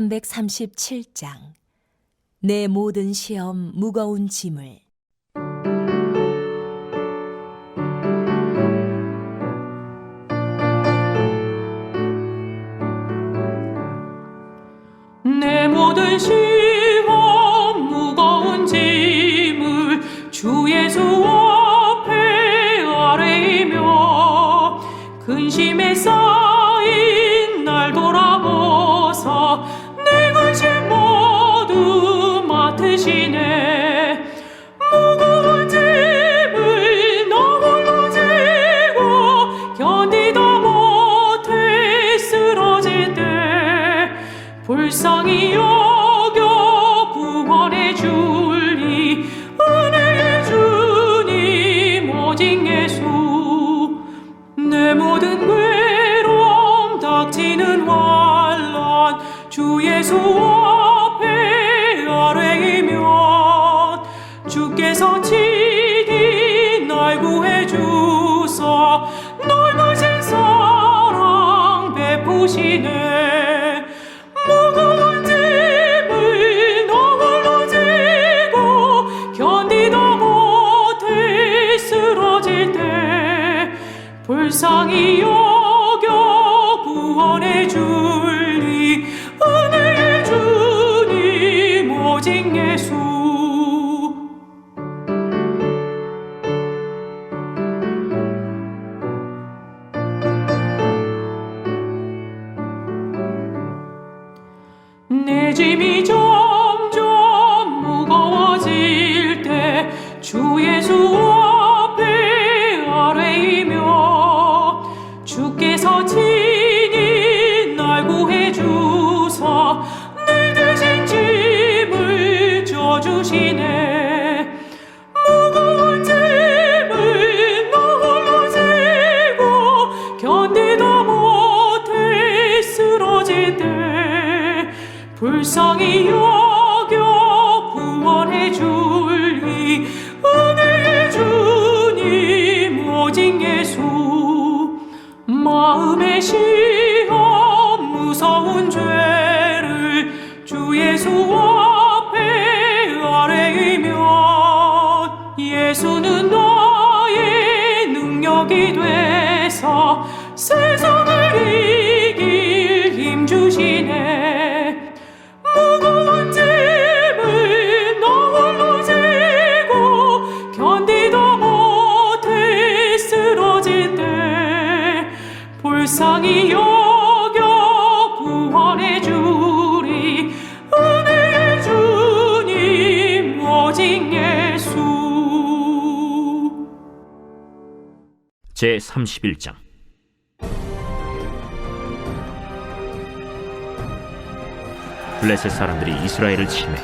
337장. 내 모든 시험 무거운 짐을. 내 모든 시험 무거운 짐을 주 예수 앞에 아뢰이며 근심에 쌓인 날 돌아보사 내 근심 모두 맡으시네. 무거운 짐을 너 홀로 지고 견디다 못해 쓰러질 때 불쌍히 여겨 구원해 줄리 은혜의 주님 오직 예수. 내 모든 괴로움 닥치는 환난 주 예수 앞에 아뢰이면 주께서 친히 날 구해 주사 넓으신 사랑 베푸시네. 무거운 짐을 너 홀로 지고 견디다 못해 쓰러질 때 불쌍히 여겨 구원해 줄리 은혜의 주님 오직 예수. 내 짐이 점점 무거워질 때 주 예수 앞에 아뢰이며 주께서 친히 날 구해 주사 내 대신 짐을 져주시네. 무거운 짐을 너 홀로 지고 견디다 못해 쓰러질 때 불쌍히 여겨 구원해 줄리 은혜의 주님 오직 예수. 마음의 시험 무서운 죄를 주 예수 앞에 아뢰이면 예수는 나의 능력이 되사 세상을 이길 힘 주시네. 무거운 짐을 너 홀로 지고 견디다 못해 쓰러질 때 불쌍히 여겨 구원해 주리 은혜의 주님 오직 예수. 제31장. 블레셋 사람들이 이스라엘을 침해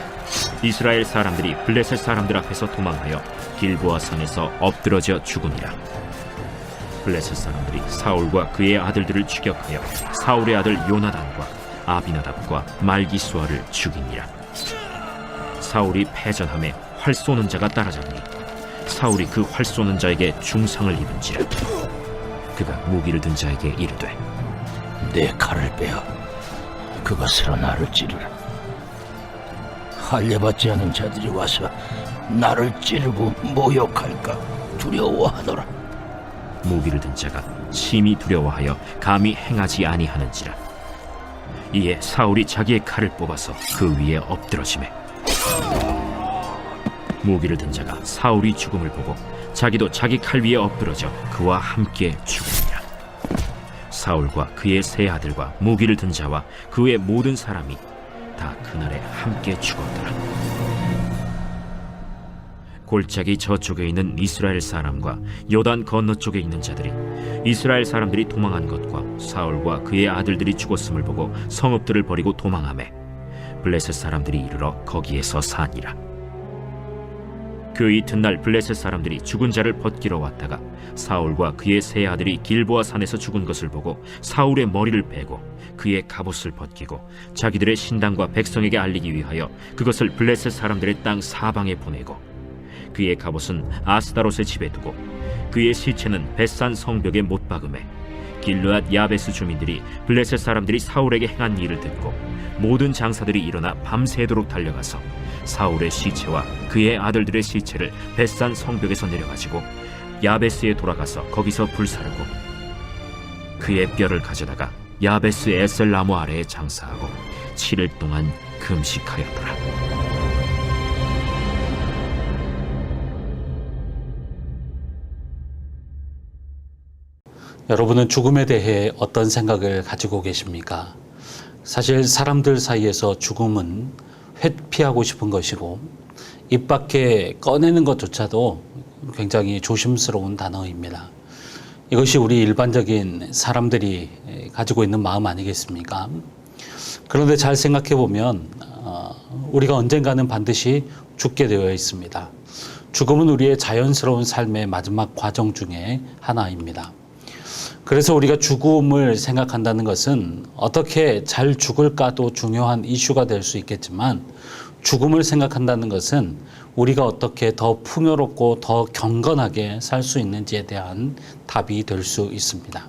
이스라엘 사람들이 블레셋 사람들 앞에서 도망하여 길보아 산에서 엎드러져 죽으니라. 블레셋 사람들이 사울과 그의 아들들을 추격하여 사울의 아들 요나단과 아비나답과 말기수아를 죽이니라. 사울이 패전함에 활 쏘는 자가 따라잡니 사울이 그 활 쏘는 자에게 중상을 입은지라. 그가 무기를 든 자에게 이르되 내 칼을 빼어 그것으로 나를 찌르라. 할례받지 않은 자들이 와서 나를 찌르고 모욕할까 두려워하노라. 무기를 든 자가 심히 두려워하여 감히 행하지 아니하는지라. 이에 사울이 자기의 칼을 뽑아서 그 위에 엎드러지매 무기를 든 자가 사울이 죽음을 보고 자기도 자기 칼 위에 엎드러져 그와 함께 죽으니라. 사울과 그의 세 아들과 무기를 든 자와 그의 모든 사람이 다 그날에 함께 죽었더라. 골짜기 저쪽에 있는 이스라엘 사람과 요단 건너쪽에 있는 자들이 이스라엘 사람들이 도망한 것과 사울과 그의 아들들이 죽었음을 보고 성읍들을 버리고 도망하매 블레셋 사람들이 이르러 거기에서 사니라. 그 이튿날 블레셋 사람들이 죽은 자를 벗기러 왔다가 사울과 그의 세 아들이 길보아 산에서 죽은 것을 보고 사울의 머리를 베고 그의 갑옷을 벗기고 자기들의 신당과 백성에게 알리기 위하여 그것을 블레셋 사람들의 땅 사방에 보내고 그의 갑옷은 아스다롯의 집에 두고 그의 시체는 벳산 성벽에 못 박음에 길르앗 야베스 주민들이 블레셋 사람들이 사울에게 행한 일을 듣고 모든 장사들이 일어나 밤새도록 달려가서 사울의 시체와 그의 아들들의 시체를 벳산 성벽에서 내려가지고 야베스에 돌아가서 거기서 불사르고 그의 뼈를 가져다가 야베스 에셀 나무 아래에 장사하고 7일 동안 금식하였더라. 여러분은 죽음에 대해 어떤 생각을 가지고 계십니까? 사실 사람들 사이에서 죽음은 회피하고 싶은 것이고 입 밖에 꺼내는 것조차도 굉장히 조심스러운 단어입니다. 이것이 우리 일반적인 사람들이 가지고 있는 마음 아니겠습니까? 그런데 잘 생각해 보면 우리가 언젠가는 반드시 죽게 되어 있습니다. 죽음은 우리의 자연스러운 삶의 마지막 과정 중에 하나입니다. 그래서 우리가 죽음을 생각한다는 것은 어떻게 잘 죽을까도 중요한 이슈가 될 수 있겠지만 죽음을 생각한다는 것은 우리가 어떻게 더 풍요롭고 더 경건하게 살 수 있는지에 대한 답이 될 수 있습니다.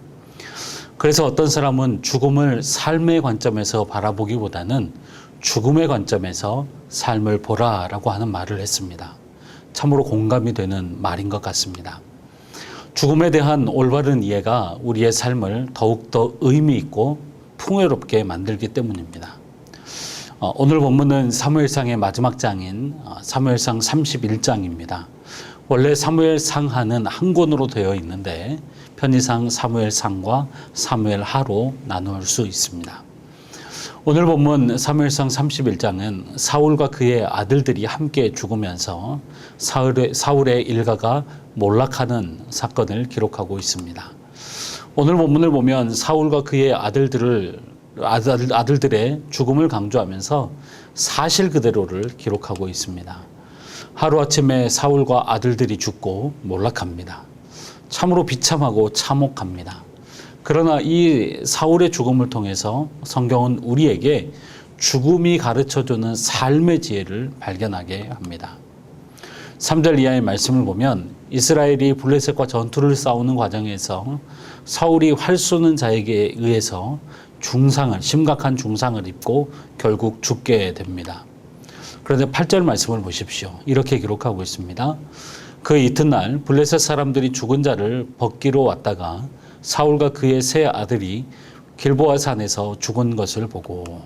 그래서 어떤 사람은 죽음을 삶의 관점에서 바라보기보다는 죽음의 관점에서 삶을 보라라고 하는 말을 했습니다. 참으로 공감이 되는 말인 것 같습니다. 죽음에 대한 올바른 이해가 우리의 삶을 더욱더 의미 있고 풍요롭게 만들기 때문입니다. 오늘 본문은 사무엘상의 마지막 장인 사무엘상 31장입니다. 원래 사무엘상하는 한 권으로 되어 있는데 편의상 사무엘상과 사무엘하로 나눌 수 있습니다. 오늘 본문 사무엘상 31장은 사울과 그의 아들들이 함께 죽으면서 사울의 일가가 몰락하는 사건을 기록하고 있습니다. 오늘 본문을 보면 사울과 그의 아들들의 죽음을 강조하면서 사실 그대로를 기록하고 있습니다. 하루아침에 사울과 아들들이 죽고 몰락합니다. 참으로 비참하고 참혹합니다. 그러나 이 사울의 죽음을 통해서 성경은 우리에게 죽음이 가르쳐주는 삶의 지혜를 발견하게 합니다. 3절 이하의 말씀을 보면 이스라엘이 블레셋과 전투를 싸우는 과정에서 사울이 활 쏘는 자에게 의해서 심각한 중상을 입고 결국 죽게 됩니다. 그런데 8절 말씀을 보십시오. 이렇게 기록하고 있습니다. 그 이튿날 블레셋 사람들이 죽은 자를 벗기로 왔다가 사울과 그의 세 아들이 길보아 산에서 죽은 것을 보고.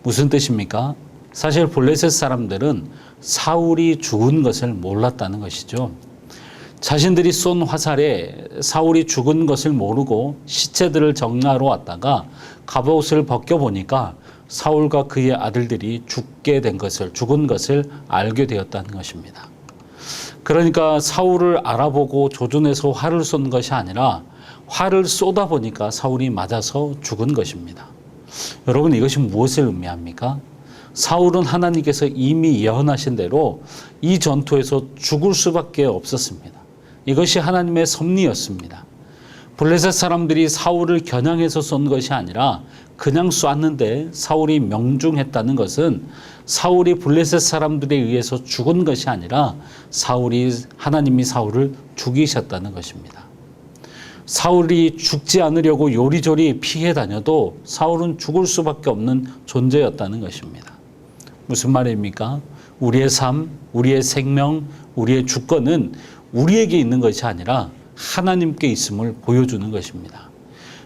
무슨 뜻입니까? 사실 블레셋 사람들은 사울이 죽은 것을 몰랐다는 것이죠. 자신들이 쏜 화살에 사울이 죽은 것을 모르고 시체들을 정리하러 왔다가 갑옷을 벗겨보니까 사울과 그의 아들들이 죽은 것을 알게 되었다는 것입니다. 그러니까 사울을 알아보고 조준해서 활을 쏜 것이 아니라 활을 쏘다 보니까 사울이 맞아서 죽은 것입니다. 여러분, 이것이 무엇을 의미합니까? 사울은 하나님께서 이미 예언하신 대로 이 전투에서 죽을 수밖에 없었습니다. 이것이 하나님의 섭리였습니다. 블레셋 사람들이 사울을 겨냥해서 쏜 것이 아니라 그냥 쐈는데 사울이 명중했다는 것은 사울이 블레셋 사람들에 의해서 죽은 것이 아니라 하나님이 사울을 죽이셨다는 것입니다. 사울이 죽지 않으려고 요리조리 피해 다녀도 사울은 죽을 수밖에 없는 존재였다는 것입니다. 무슨 말입니까? 우리의 삶, 우리의 생명, 우리의 주권은 우리에게 있는 것이 아니라 하나님께 있음을 보여주는 것입니다.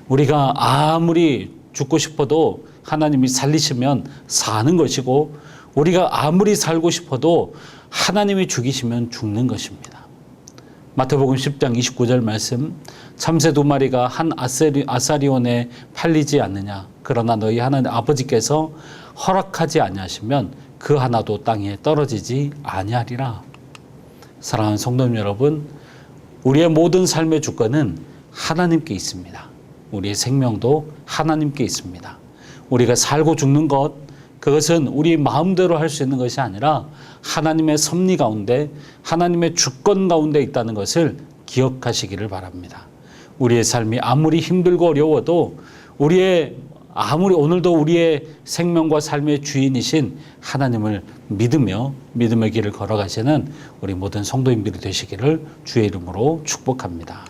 우리가 아무리 죽고 싶어도 하나님이 살리시면 사는 것이고 우리가 아무리 살고 싶어도 하나님이 죽이시면 죽는 것입니다. 마태복음 10장 29절 말씀, 참새 2마리가 한 아사리온에 팔리지 않느냐. 그러나 너희 하나님 아버지께서 허락하지 아니하시면 그 하나도 땅에 떨어지지 아니하리라. 사랑하는 성도님 여러분, 우리의 모든 삶의 주권은 하나님께 있습니다. 우리의 생명도 하나님께 있습니다. 우리가 살고 죽는 것, 그것은 우리 마음대로 할 수 있는 것이 아니라 하나님의 섭리 가운데, 하나님의 주권 가운데 있다는 것을 기억하시기를 바랍니다. 우리의 삶이 아무리 힘들고 어려워도 오늘도 우리의 생명과 삶의 주인이신 하나님을 믿으며 믿음의 길을 걸어가시는 우리 모든 성도님들이 되시기를 주의 이름으로 축복합니다.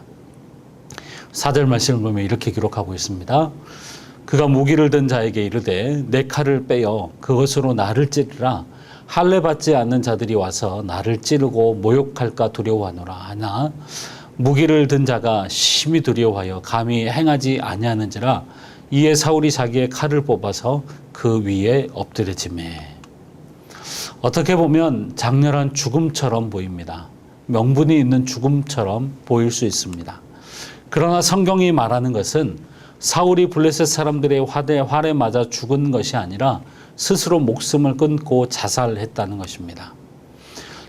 4절 말씀을 보면 이렇게 기록하고 있습니다. 그가 무기를 든 자에게 이르되 내 칼을 빼어 그것으로 나를 찌르라. 할례 받지 않는 자들이 와서 나를 찌르고 모욕할까 두려워하노라 하나 무기를 든 자가 심히 두려워하여 감히 행하지 아니하는지라. 이에 사울이 자기의 칼을 뽑아서 그 위에 엎드려지매. 어떻게 보면 장렬한 죽음처럼 보입니다. 명분이 있는 죽음처럼 보일 수 있습니다. 그러나 성경이 말하는 것은 사울이 블레셋 사람들의 활에 맞아 죽은 것이 아니라 스스로 목숨을 끊고 자살했다는 것입니다.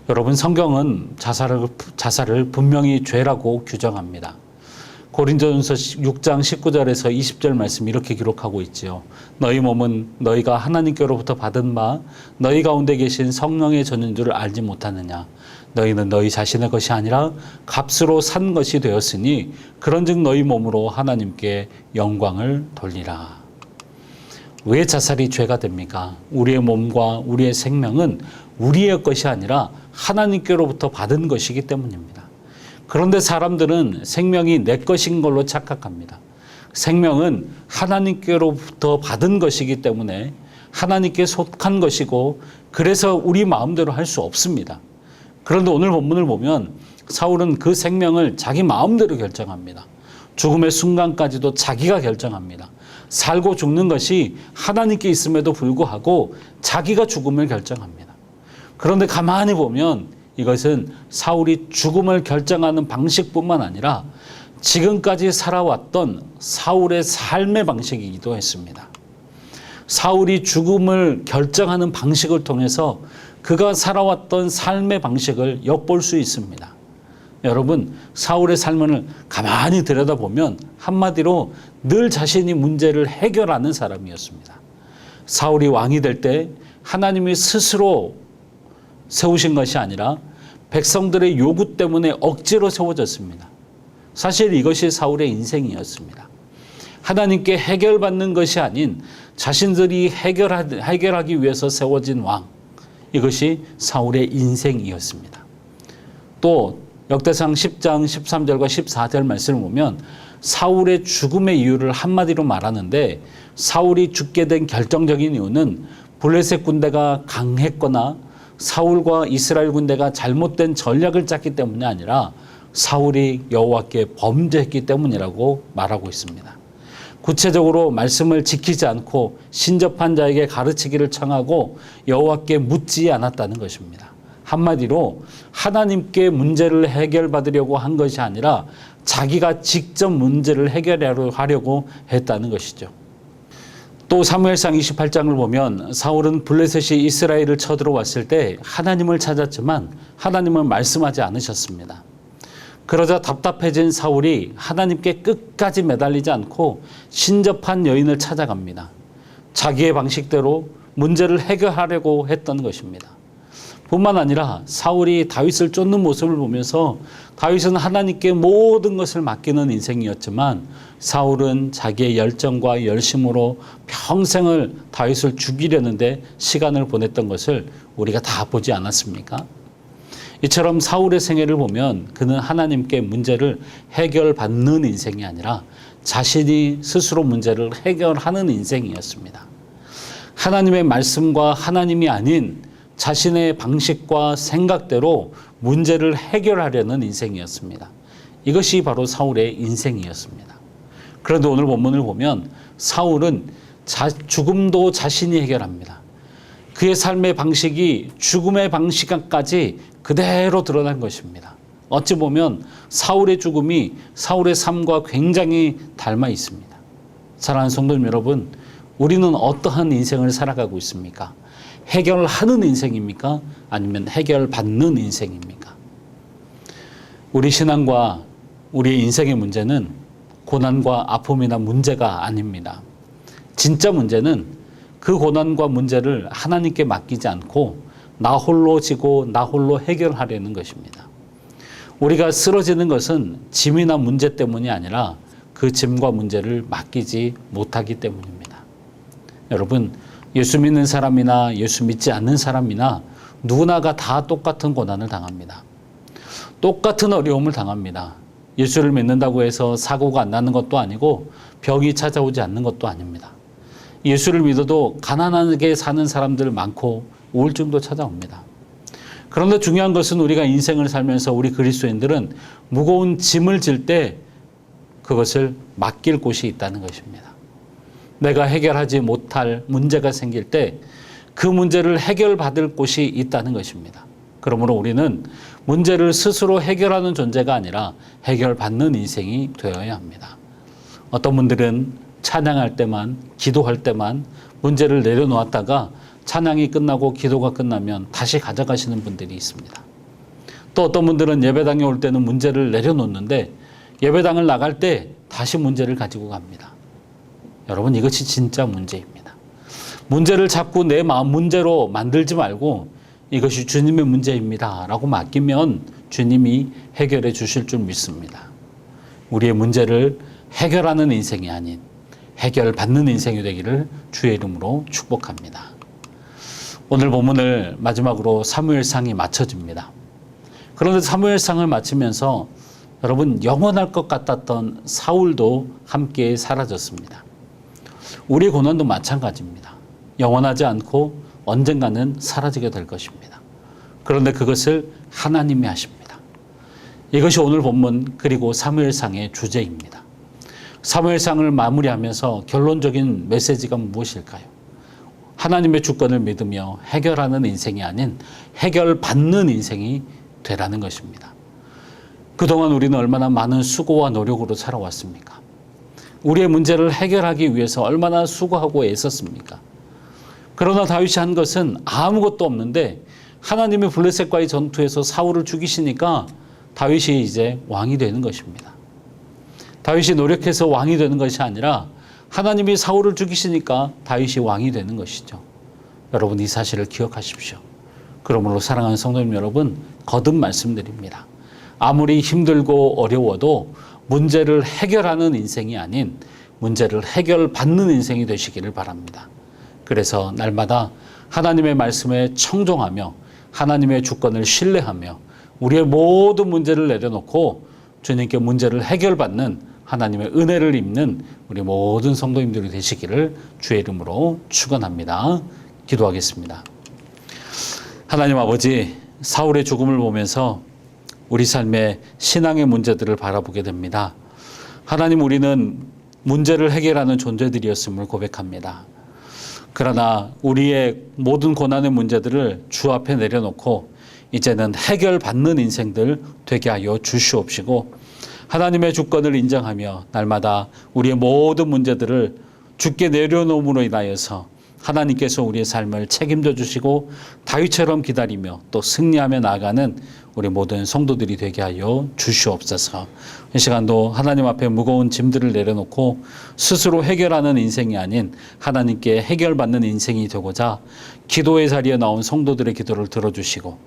여러분, 성경은 자살을 분명히 죄라고 규정합니다. 고린도전서 6장 19절에서 20절 말씀 이렇게 기록하고 있지요. 너희 몸은 너희가 하나님께로부터 받은 바 너희 가운데 계신 성령의 전인 줄 알지 못하느냐. 너희는 너희 자신의 것이 아니라 값으로 산 것이 되었으니 그런즉 너희 몸으로 하나님께 영광을 돌리라. 왜 자살이 죄가 됩니까? 우리의 몸과 우리의 생명은 우리의 것이 아니라 하나님께로부터 받은 것이기 때문입니다. 그런데 사람들은 생명이 내 것인 걸로 착각합니다. 생명은 하나님께로부터 받은 것이기 때문에 하나님께 속한 것이고 그래서 우리 마음대로 할 수 없습니다. 그런데 오늘 본문을 보면 사울은 그 생명을 자기 마음대로 결정합니다. 죽음의 순간까지도 자기가 결정합니다. 살고 죽는 것이 하나님께 있음에도 불구하고 자기가 죽음을 결정합니다. 그런데 가만히 보면 이것은 사울이 죽음을 결정하는 방식뿐만 아니라 지금까지 살아왔던 사울의 삶의 방식이기도 했습니다. 사울이 죽음을 결정하는 방식을 통해서 그가 살아왔던 삶의 방식을 엿볼 수 있습니다. 여러분, 사울의 삶을 가만히 들여다보면 한마디로 늘 자신이 문제를 해결하는 사람이었습니다. 사울이 왕이 될 때 하나님이 스스로 세우신 것이 아니라 백성들의 요구 때문에 억지로 세워졌습니다. 사실 이것이 사울의 인생이었습니다. 하나님께 해결받는 것이 아닌 자신들이 해결하기 위해서 세워진 왕, 이것이 사울의 인생이었습니다. 또 역대상 10장 13절과 14절 말씀을 보면 사울의 죽음의 이유를 한마디로 말하는데 사울이 죽게 된 결정적인 이유는 블레셋 군대가 강했거나 사울과 이스라엘 군대가 잘못된 전략을 짰기 때문이 아니라 사울이 여호와께 범죄했기 때문이라고 말하고 있습니다. 구체적으로 말씀을 지키지 않고 신접한 자에게 가르치기를 청하고 여호와께 묻지 않았다는 것입니다. 한마디로 하나님께 문제를 해결받으려고 한 것이 아니라 자기가 직접 문제를 해결하려고 했다는 것이죠. 또 사무엘상 28장을 보면 사울은 블레셋이 이스라엘을 쳐들어왔을 때 하나님을 찾았지만 하나님은 말씀하지 않으셨습니다. 그러자 답답해진 사울이 하나님께 끝까지 매달리지 않고 신접한 여인을 찾아갑니다. 자기의 방식대로 문제를 해결하려고 했던 것입니다. 뿐만 아니라 사울이 다윗을 쫓는 모습을 보면서 다윗은 하나님께 모든 것을 맡기는 인생이었지만 사울은 자기의 열정과 열심으로 평생을 다윗을 죽이려는데 시간을 보냈던 것을 우리가 다 보지 않았습니까? 이처럼 사울의 생애를 보면 그는 하나님께 문제를 해결받는 인생이 아니라 자신이 스스로 문제를 해결하는 인생이었습니다. 하나님의 말씀과 하나님이 아닌 자신의 방식과 생각대로 문제를 해결하려는 인생이었습니다. 이것이 바로 사울의 인생이었습니다. 그런데 오늘 본문을 보면 사울은 죽음도 자신이 해결합니다. 그의 삶의 방식이 죽음의 방식까지 그대로 드러난 것입니다. 어찌 보면 사울의 죽음이 사울의 삶과 굉장히 닮아 있습니다. 사랑하는 성도님 여러분, 우리는 어떠한 인생을 살아가고 있습니까? 해결하는 인생입니까? 아니면 해결받는 인생입니까? 우리 신앙과 우리의 인생의 문제는 고난과 아픔이나 문제가 아닙니다. 진짜 문제는 그 고난과 문제를 하나님께 맡기지 않고 나 홀로 지고 나 홀로 해결하려는 것입니다. 우리가 쓰러지는 것은 짐이나 문제 때문이 아니라 그 짐과 문제를 맡기지 못하기 때문입니다. 여러분, 예수 믿는 사람이나 예수 믿지 않는 사람이나 누구나가 다 똑같은 고난을 당합니다. 똑같은 어려움을 당합니다. 예수를 믿는다고 해서 사고가 안 나는 것도 아니고 병이 찾아오지 않는 것도 아닙니다. 예수를 믿어도 가난하게 사는 사람들 많고 우울증도 찾아옵니다. 그런데 중요한 것은 우리가 인생을 살면서 우리 그리스도인들은 무거운 짐을 질 때 그것을 맡길 곳이 있다는 것입니다. 내가 해결하지 못할 문제가 생길 때 그 문제를 해결받을 곳이 있다는 것입니다. 그러므로 우리는 문제를 스스로 해결하는 존재가 아니라 해결받는 인생이 되어야 합니다. 어떤 분들은 찬양할 때만, 기도할 때만 문제를 내려놓았다가 찬양이 끝나고 기도가 끝나면 다시 가져가시는 분들이 있습니다. 또 어떤 분들은 예배당에 올 때는 문제를 내려놓는데 예배당을 나갈 때 다시 문제를 가지고 갑니다. 여러분, 이것이 진짜 문제입니다. 문제를 자꾸 내 마음 문제로 만들지 말고 이것이 주님의 문제입니다 라고 맡기면 주님이 해결해 주실 줄 믿습니다. 우리의 문제를 해결하는 인생이 아닌 해결받는 인생이 되기를 주의 이름으로 축복합니다. 오늘 본문을 마지막으로 사무엘상이 마쳐집니다. 그런데 사무엘상을 마치면서 여러분, 영원할 것 같았던 사울도 함께 사라졌습니다. 우리의 고난도 마찬가지입니다. 영원하지 않고 언젠가는 사라지게 될 것입니다. 그런데 그것을 하나님이 하십니다. 이것이 오늘 본문 그리고 사무엘상의 주제입니다. 사무엘상을 마무리하면서 결론적인 메시지가 무엇일까요? 하나님의 주권을 믿으며 해결하는 인생이 아닌 해결받는 인생이 되라는 것입니다. 그동안 우리는 얼마나 많은 수고와 노력으로 살아왔습니까? 우리의 문제를 해결하기 위해서 얼마나 수고하고 애썼습니까? 그러나 다윗이 한 것은 아무것도 없는데 하나님의 블레셋과의 전투에서 사울을 죽이시니까 다윗이 이제 왕이 되는 것입니다. 다윗이 노력해서 왕이 되는 것이 아니라 하나님이 사울을 죽이시니까 다윗이 왕이 되는 것이죠. 여러분, 이 사실을 기억하십시오. 그러므로 사랑하는 성도님 여러분, 거듭 말씀드립니다. 아무리 힘들고 어려워도 문제를 해결하는 인생이 아닌 문제를 해결받는 인생이 되시기를 바랍니다. 그래서 날마다 하나님의 말씀에 청종하며 하나님의 주권을 신뢰하며 우리의 모든 문제를 내려놓고 주님께 문제를 해결받는 하나님의 은혜를 입는 우리 모든 성도님들이 되시기를 주의 이름으로 축원합니다. 기도하겠습니다. 하나님 아버지, 사울의 죽음을 보면서 우리 삶의 신앙의 문제들을 바라보게 됩니다. 하나님, 우리는 문제를 해결하는 존재들이었음을 고백합니다. 그러나 우리의 모든 고난의 문제들을 주 앞에 내려놓고 이제는 해결받는 인생들 되게 하여 주시옵시고 하나님의 주권을 인정하며 날마다 우리의 모든 문제들을 주께 내려놓음으로 인하여서 하나님께서 우리의 삶을 책임져 주시고 다윗처럼 기다리며 또 승리하며 나아가는 우리 모든 성도들이 되게 하여 주시옵소서. 이 시간도 하나님 앞에 무거운 짐들을 내려놓고 스스로 해결하는 인생이 아닌 하나님께 해결받는 인생이 되고자 기도의 자리에 나온 성도들의 기도를 들어주시고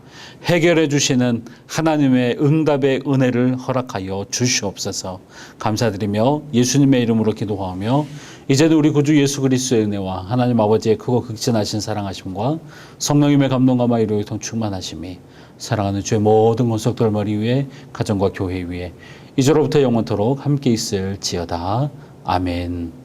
해결해 주시는 하나님의 응답의 은혜를 허락하여 주시옵소서. 감사드리며 예수님의 이름으로 기도하며 이제는 우리 구주 예수 그리스도의 은혜와 하나님 아버지의 크고 극진하신 사랑하심과 성령님의 감동과 마이로 통 충만하심이 사랑하는 주의 모든 권속들 머리 위에 가정과 교회 위에 이제로부터 영원토록 함께 있을지어다. 아멘.